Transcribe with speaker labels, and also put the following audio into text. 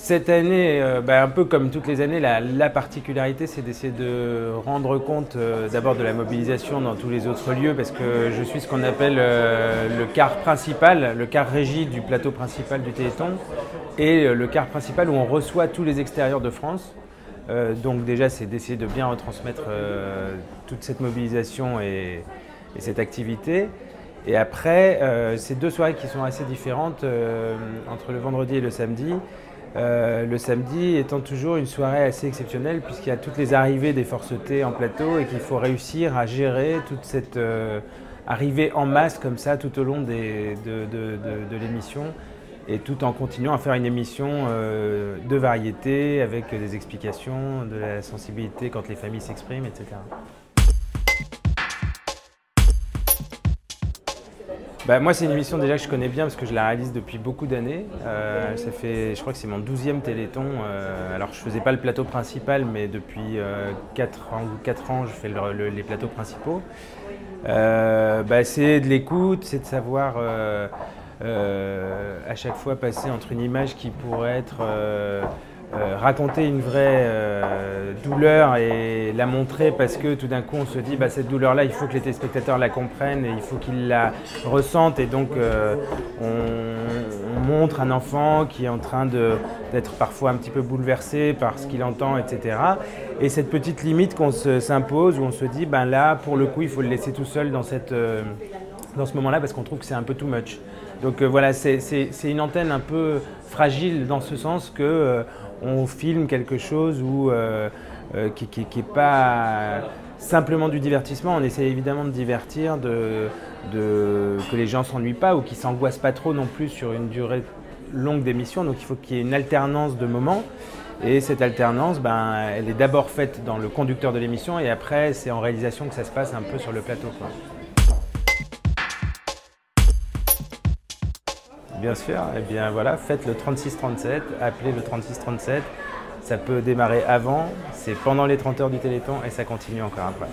Speaker 1: Cette année, un peu comme toutes les années, la particularité, c'est d'essayer de rendre compte d'abord de la mobilisation dans tous les autres lieux, parce que je suis ce qu'on appelle le car principal, le car régie du plateau principal du Téléthon, et le car principal où on reçoit tous les extérieurs de France. Donc déjà, c'est d'essayer de bien retransmettre toute cette mobilisation et cette activité. Et après, c'est deux soirées qui sont assez différentes entre le vendredi et le samedi. Le samedi étant toujours une soirée assez exceptionnelle puisqu'il y a toutes les arrivées des forces T en plateau et qu'il faut réussir à gérer toute cette arrivée en masse comme ça tout au long de l'émission et tout en continuant à faire une émission de variété avec des explications, de la sensibilité quand les familles s'expriment, etc. Moi, c'est une émission déjà que je connais bien parce que je la réalise depuis beaucoup d'années. Ça fait, je crois que c'est mon 12e Téléthon. Alors, je ne faisais pas le plateau principal, mais depuis 4 ans, je fais les plateaux principaux. C'est de l'écoute, c'est de savoir à chaque fois passer entre une image qui pourrait être raconter une vraie douleur et la montrer parce que tout d'un coup on se dit cette douleur-là, il faut que les téléspectateurs la comprennent et il faut qu'ils la ressentent et donc on montre un enfant qui est en train d'être parfois un petit peu bouleversé par ce qu'il entend, etc. Et cette petite limite qu'on s'impose où on se dit là pour le coup il faut le laisser tout seul dans ce moment-là parce qu'on trouve que c'est un peu too much. Donc voilà, c'est une antenne un peu fragile dans ce sens que on filme quelque chose qui n'est pas simplement du divertissement. On essaie évidemment de divertir, que les gens ne s'ennuient pas ou qu'ils ne s'angoissent pas trop non plus sur une durée longue d'émission. Donc il faut qu'il y ait une alternance de moments. Et cette alternance, elle est d'abord faite dans le conducteur de l'émission et après c'est en réalisation que ça se passe un peu sur le plateau, quoi. Bien sûr, et bien voilà, faites le 36-37, appelez le 36-37. Ça peut démarrer avant, c'est pendant les 30 heures du Téléthon et ça continue encore après.